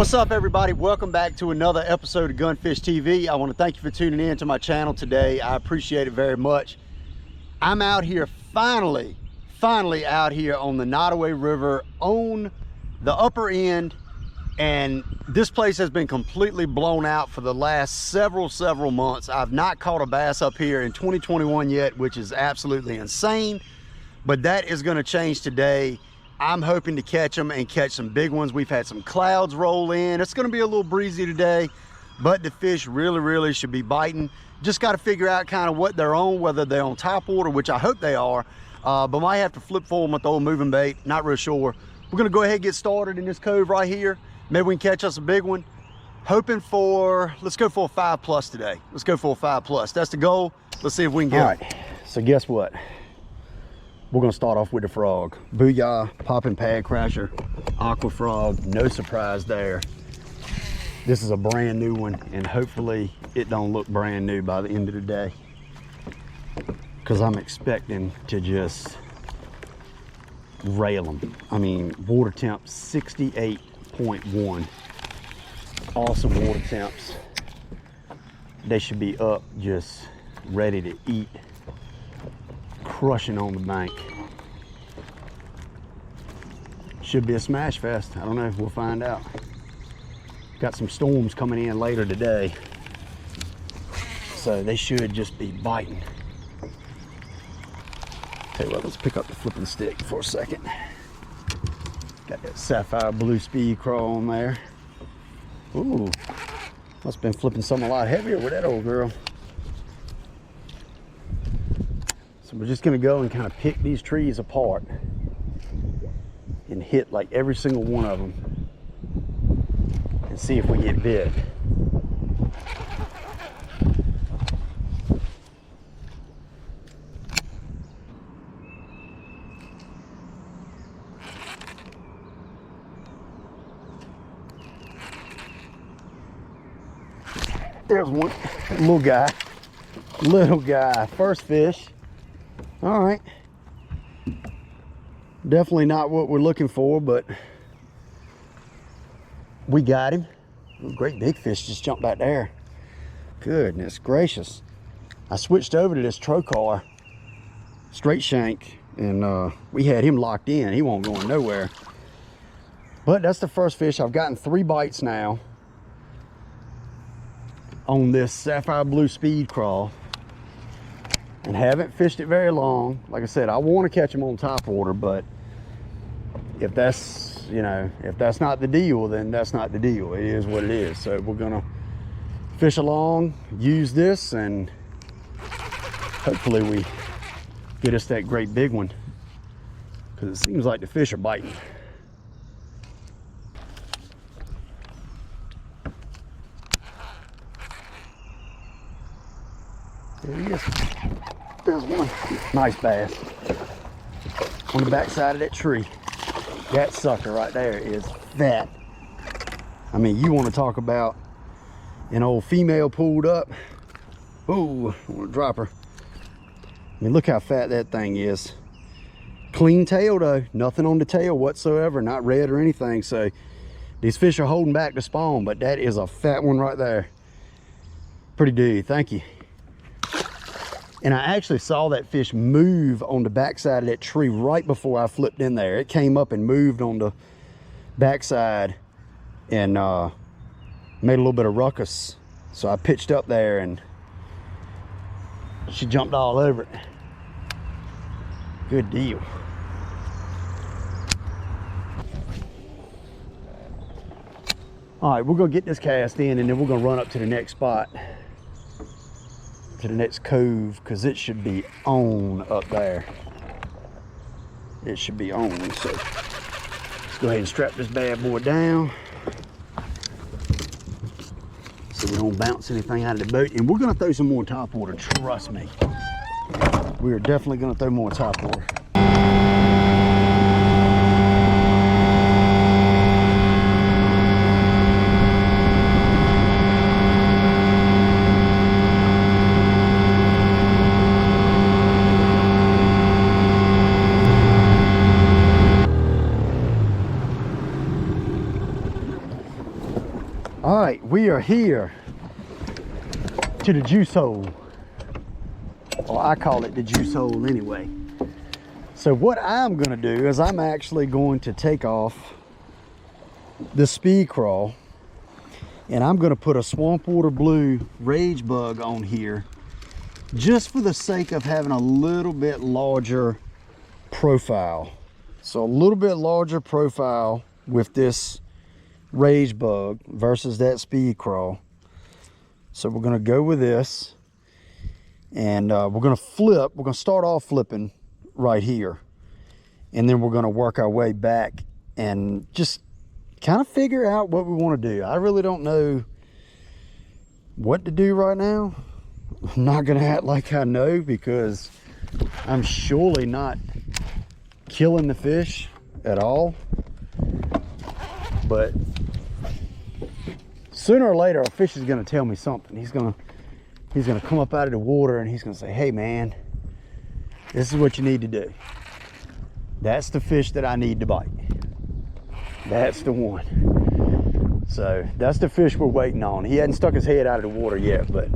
What's up, everybody? Welcome back to another episode of Gunfish TV. I want to thank you for tuning in to my channel today. I appreciate it very much. I'm out here finally out here on the Nottoway River on the upper end, and this place has been completely blown out for the last several months. I've not caught a bass up here in 2021 yet, which is absolutely insane, but that is going to change today. I'm hoping to catch them and catch some big ones. We've had some clouds roll in. It's going to be a little breezy today, but the fish really should be biting. Just got to figure out kind of what they're on, whether they're on topwater, which I hope they are, but might have to flip for them with the old moving bait. Not real sure. We're going to go ahead and get started in this cove right here. Maybe we can catch us a big one. Hoping for, let's go for a 5+ today. Let's go for a 5+. That's the goal. Let's see if we can get it. All right, so guess what? We're gonna start off with the frog. Booyah, popping pad crasher, aqua frog, no surprise there. This is a brand new one, and hopefully it don't look brand new by the end of the day, because I'm expecting to just rail them. I mean, water temp 68.1. Awesome water temps. They should be up, just ready to eat. Crushing on the bank. Should be a smash fest. I don't know, we'll find out. Got some storms coming in later today, so they should just be biting. Tell you what, let's pick up the flipping stick for a second. Got that sapphire blue speed crawl on there. Ooh, must have been flipping something a lot heavier with that old girl. So we're just gonna go and kind of pick these trees apart and hit like every single one of them and see if we get bit. There's one little guy, first fish. All right, definitely not what we're looking for, but we got him. Ooh, great big fish just jumped back there. Goodness gracious. I switched over to this trocar straight shank, and we had him locked in. He won't go nowhere. But that's the first fish. I've gotten 3 bites now on this sapphire blue speed crawl, and haven't fished it very long. Like I said, I want to catch them on topwater, but if that's, you know, if that's not the deal, then that's not the deal. It is what it is. So we're gonna fish along, use this, and hopefully we get us that great big one, because it seems like the fish are biting. There he is. There's one. Nice bass. On the back side of that tree. That sucker right there is fat. I mean, you want to talk about an old female pulled up. Ooh, I want to drop her. I mean, look how fat that thing is. Clean tail though. Nothing on the tail whatsoever. Not red or anything. So these fish are holding back to spawn, but that is a fat one right there. Pretty dude. Thank you. And I actually saw that fish move on the backside of that tree right before I flipped in there. It came up and moved on the backside and made a little bit of ruckus. So I pitched up there and she jumped all over it. Good deal. All right, we're gonna get this cast in, and then we're gonna run up to the next spot, to the next cove, because it should be on up there. It should be on. So let's go ahead and strap this bad boy down so we don't bounce anything out of the boat. And we're gonna throw some more topwater, trust me. We are definitely gonna throw more topwater. right, we are here to the juice hole. Well, I call it the juice hole anyway. So what I'm gonna do is I'm actually going to take off the speed crawl, and I'm gonna put a swamp water blue rage bug on here just for the sake of having a little bit larger profile. So a little bit larger profile with this rage bug versus that speed crawl. So we're gonna go with this, and we're gonna flip. We're gonna start off flipping right here, and then we're gonna work our way back and just kind of figure out what we want to do. I really don't know what to do right now. I'm not gonna act like I know, because I'm surely not killing the fish at all. But sooner or later, a fish is gonna tell me something. He's gonna come up out of the water and he's gonna say, hey man, this is what you need to do. That's the fish that I need to bite. That's the one. So that's the fish we're waiting on. He hadn't stuck his head out of the water yet, but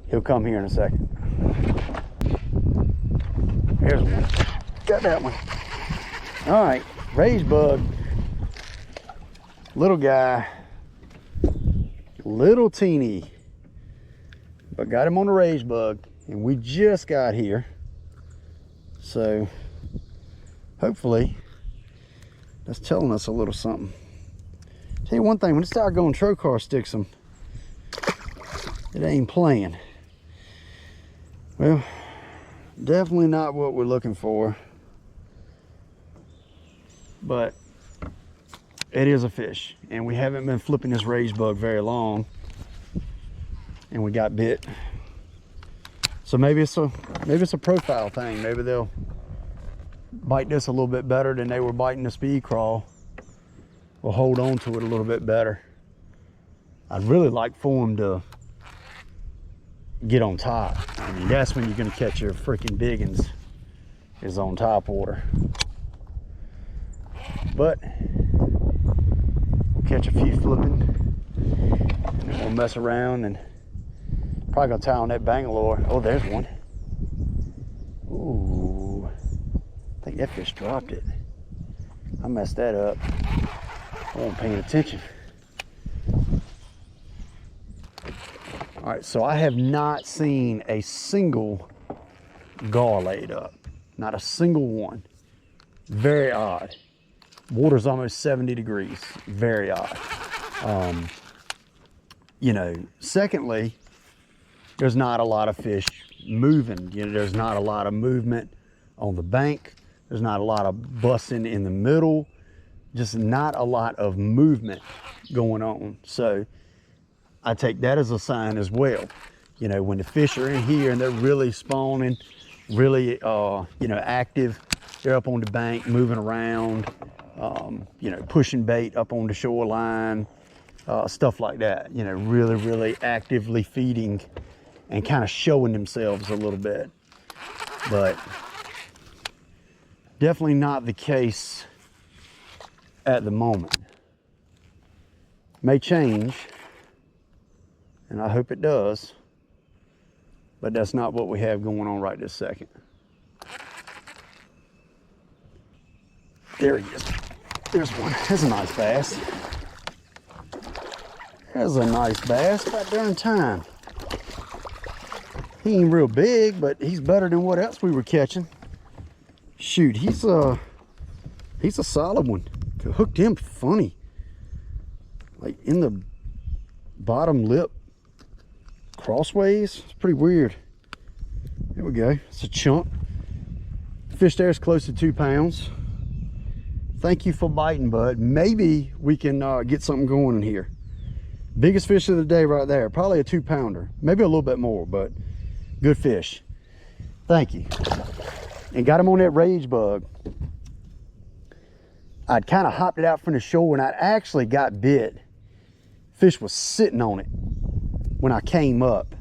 he'll come here in a second. There's one. Got that one. All right, rage bug. Little guy. Little teeny. But got him on the rage bug, and we just got here. So hopefully that's telling us a little something. Tell you one thing, when this doggone trocar sticks them, it ain't playing. Well, definitely not what we're looking for, but it is a fish, and we haven't been flipping this rage bug very long, and we got bit. So maybe it's a profile thing. Maybe they'll bite this a little bit better than they were biting the speed crawl. We'll hold on to it a little bit better. I'd really like for them to get on top. I mean, that's when you're gonna catch your freaking biggins, is on top water. But we'll catch a few flipping, and then we'll mess around and probably gonna tie on that Bangalore. Oh, there's one. Ooh, I think that fish dropped it. I messed that up. I wasn't paying attention. All right, so I have not seen a single gar laid up. Not a single one. Very odd. Water's almost 70 degrees. Very odd. You know, secondly, there's not a lot of fish moving. You know, there's not a lot of movement on the bank. There's not a lot of busting in the middle. Just not a lot of movement going on. So I take that as a sign as well. You know, when the fish are in here and they're really spawning, really, you know, active, they're up on the bank, moving around, you know, pushing bait up on the shoreline, stuff like that. You know, really, really actively feeding and kind of showing themselves a little bit. But definitely not the case at the moment. May change, and I hope it does, but that's not what we have going on right this second. There he is. There's one. That's a nice bass. That's a nice bass, about darn time. He ain't real big, but he's better than what else we were catching. Shoot, he's a solid one. Hooked him funny, like in the bottom lip crossways. It's pretty weird. There we go. It's a chunk. Fish there is close to 2 pounds. Thank you for biting, bud. Maybe we can get something going in here. Biggest fish of the day right there. Probably a 2-pounder, maybe a little bit more, but good fish. Thank you. And got him on that rage bug. I'd kind of hopped it out from the shore, and I actually got bit. Fish was sitting on it when I came up,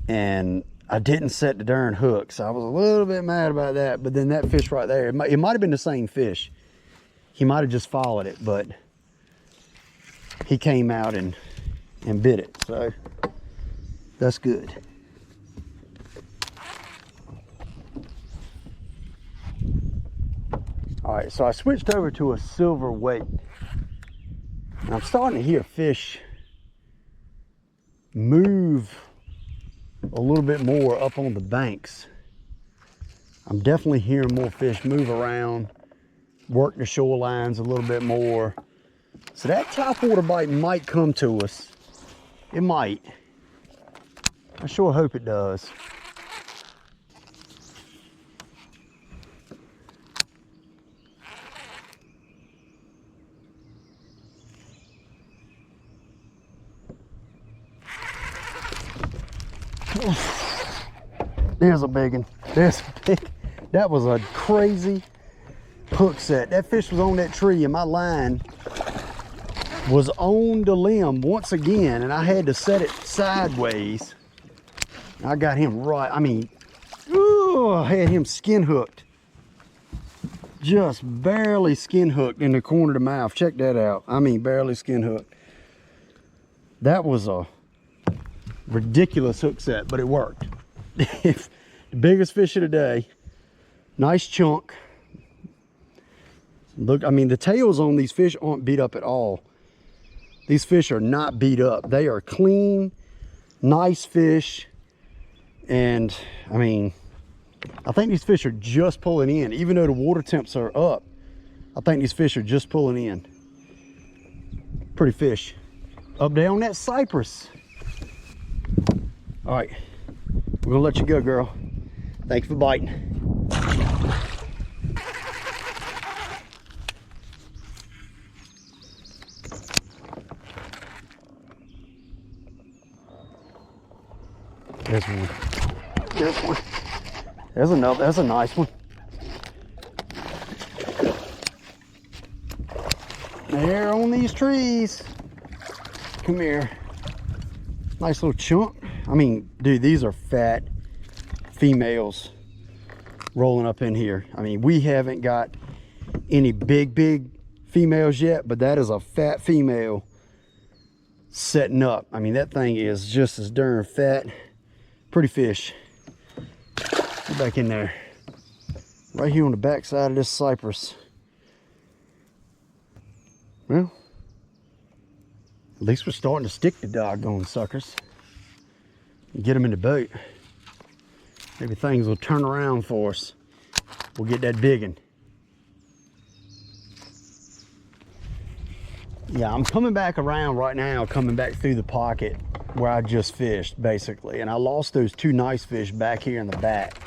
and I didn't set the darn hook, so I was a little bit mad about that. But then that fish right there, it might have been the same fish. He might have just followed it, but he came out and bit it. So that's good. All right, so I switched over to a silver weight. And I'm starting to hear fish move a little bit more up on the banks. I'm definitely hearing more fish move around, work the shorelines a little bit more. So that topwater bite might come to us. It might. I sure hope it does. There's a big one. There's a big. That was a crazy hook set. That fish was on that tree and my line was on the limb once again, and I had to set it sideways. I got him right. I mean, ooh, I had him skin hooked. Just barely skin hooked in the corner of the mouth. Check that out. I mean, barely skin hooked. That was a ridiculous hook set, but it worked. The biggest fish of the day. Nice chunk. Look, I mean, the tails on these fish aren't beat up at all. These fish are not beat up. They are clean, nice fish. And I mean, I think these fish are just pulling in. Even though the water temps are up, I think these fish are just pulling in. Pretty fish. Up there on that cypress. All right, we're gonna let you go, girl. Thanks for biting. There's one. There's one. There's another. That's a nice one. There on these trees. Come here. Nice little chunk. I mean, dude, these are fat females rolling up in here. I mean, we haven't got any big females yet, but that is a fat female setting up. I mean, that thing is just as darn fat. Pretty fish. Get back in there. Right here on the back side of this cypress. Well, at least we're starting to stick the doggone suckers. Get them in the boat. Maybe things will turn around for us. We'll get that big one. Yeah, I'm coming back around right now, coming back through the pocket where I just fished, basically. And I lost those two nice fish back here in the back.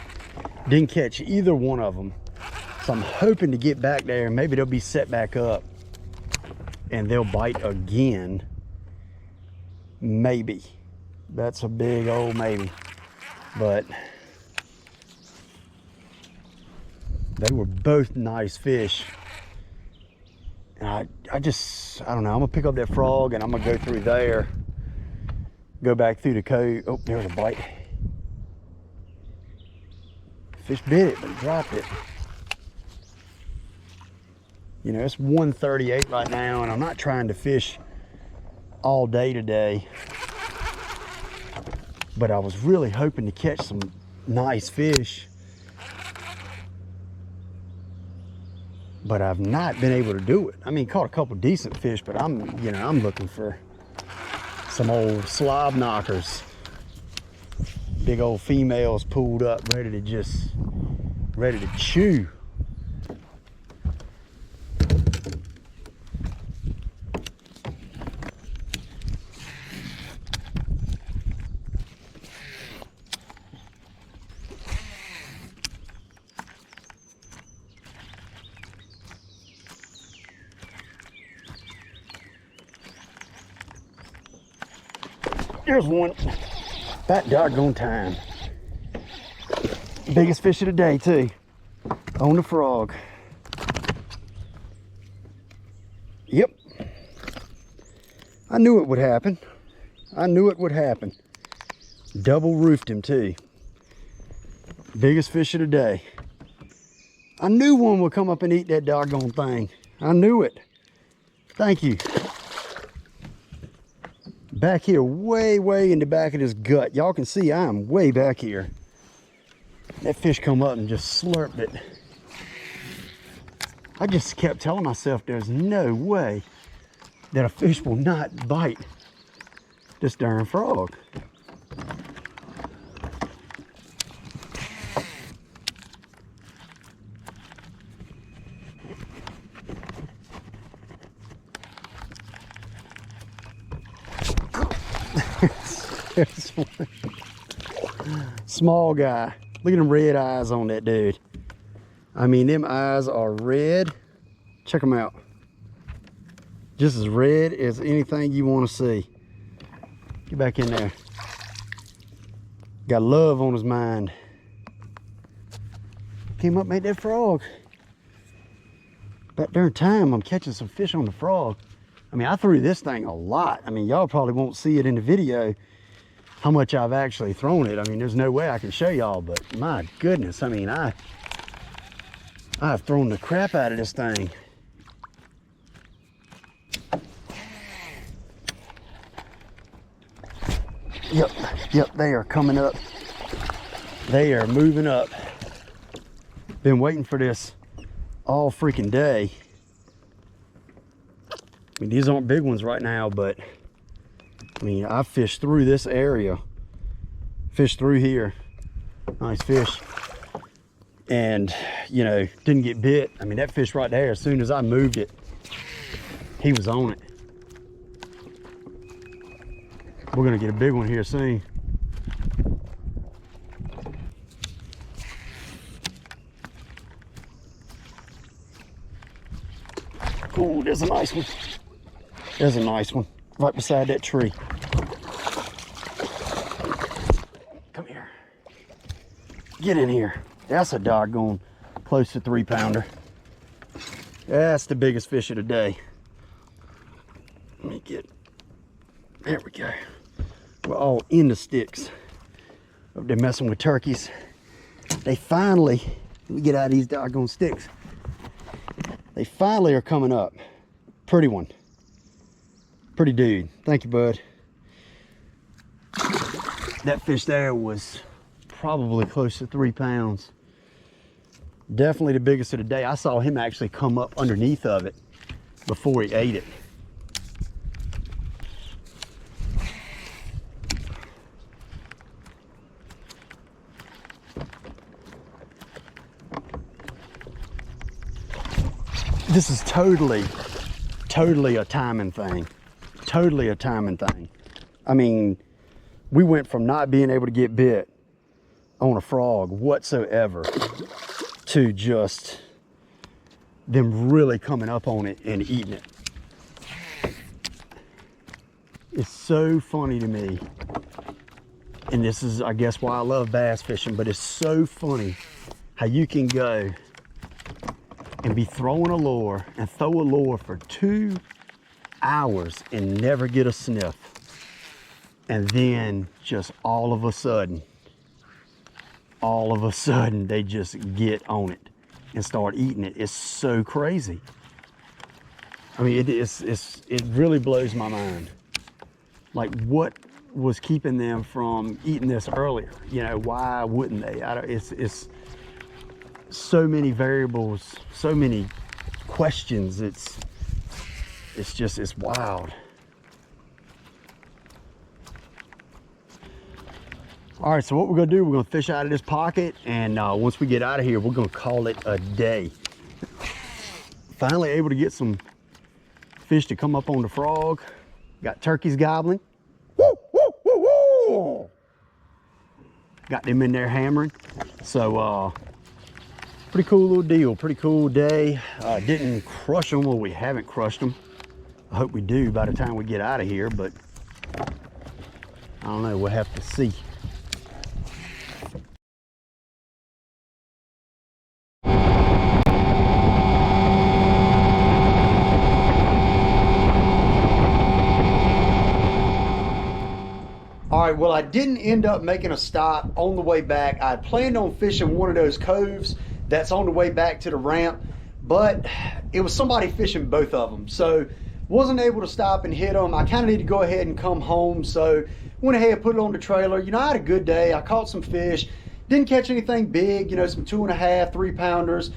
Didn't catch either one of them. So I'm hoping to get back there and maybe they'll be set back up and they'll bite again. Maybe. That's a big old maybe. But they were both nice fish. And I don't know, I'm gonna pick up that frog and I'm gonna go through there, go back through the cove. Oh, there's a bite. Fish bit it, but it dropped it. You know, it's 1:38 right now and I'm not trying to fish all day today. But I was really hoping to catch some nice fish. But I've not been able to do it. I mean, caught a couple decent fish, but I'm looking for some old slob knockers. Big old females pulled up, ready to chew. Here's one. That doggone time. Biggest fish of the day too. On the frog. Yep. I knew it would happen. I knew it would happen. Double roofed him too. Biggest fish of the day. I knew one would come up and eat that doggone thing. I knew it. Thank you. back here, way in the back of this gut. Y'all can see I am way back here. That fish come up and just slurped it. I just kept telling myself there's no way that a fish will not bite this darn frog. Small guy. Look at them red eyes on that dude. I mean, them eyes are red. Check them out. Just as red as anything you want to see. Get back in there. Got love on his mind. Came up, made that frog. About darn time I'm catching some fish on the frog. I mean, I threw this thing a lot. I mean, y'all probably won't see it in the video how much I've actually thrown it. I mean, there's no way I can show y'all, but my goodness, I mean, I've thrown the crap out of this thing. Yep, they are coming up. They are moving up. Been waiting for this all freaking day. I mean, these aren't big ones right now, but I mean, I fished through this area, fished through here, nice fish, and you know, didn't get bit. I mean, that fish right there, as soon as I moved it, he was on it. We're gonna get a big one here soon. Ooh, there's a nice one. There's a nice one right beside that tree. Come here. Get in here. That's a doggone close to 3-pounder. That's the biggest fish of the day. Let me get, there we go. We're all in the sticks. Up there messing with turkeys. They finally, let me get out of these doggone sticks. They finally are coming up. Pretty one. Pretty dude. Thank you, bud. That fish there was probably close to 3 pounds. Definitely the biggest of the day. I saw him actually come up underneath of it before he ate it. This is totally a timing thing. Totally a timing thing. I mean, we went from not being able to get bit on a frog whatsoever to just them really coming up on it and eating it. It's so funny to me. And this is, I guess, why I love bass fishing, but it's so funny how you can go and be throwing a lure and throw a lure for 2 hours and never get a sniff. And then just all of a sudden, they just get on it and start eating it. It's so crazy. I mean, it really blows my mind. Like, what was keeping them from eating this earlier? You know, why wouldn't they? It's so many variables, so many questions. It's wild. All right, so what we're gonna do, we're gonna fish out of this pocket, and once we get out of here, we're gonna call it a day. Finally able to get some fish to come up on the frog. Got turkeys gobbling. Woo, woo, woo, woo. Got them in there hammering. So pretty cool little deal, pretty cool day. Didn't crush them. Well, we haven't crushed them. I hope we do by the time we get out of here, but I don't know, we'll have to see. All right, well, I didn't end up making a stop on the way back. I had planned on fishing one of those coves that's on the way back to the ramp, but it was somebody fishing both of them. So wasn't able to stop and hit them. I kind of need to go ahead and come home, so went ahead and put it on the trailer. You know, I had a good day. I caught some fish. Didn't catch anything big, you know, some 2.5, 3 pounders.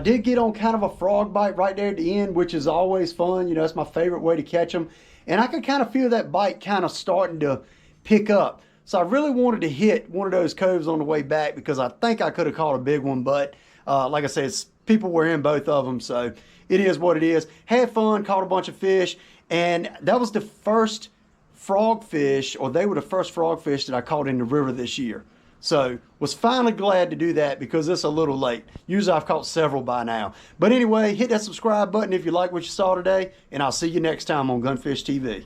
Did get on kind of a frog bite right there at the end, which is always fun. You know, it's my favorite way to catch them. And I could kind of feel that bite kind of starting to pick up. So I really wanted to hit one of those coves on the way back because I think I could have caught a big one. But like I said, people were in both of them. So it is what it is. Had fun, caught a bunch of fish. And that was the first frogfish, or they were the first frogfish that I caught in the river this year. So was finally glad to do that because it's a little late. Usually I've caught several by now. But anyway, hit that subscribe button if you like what you saw today, and I'll see you next time on GunnFishTV.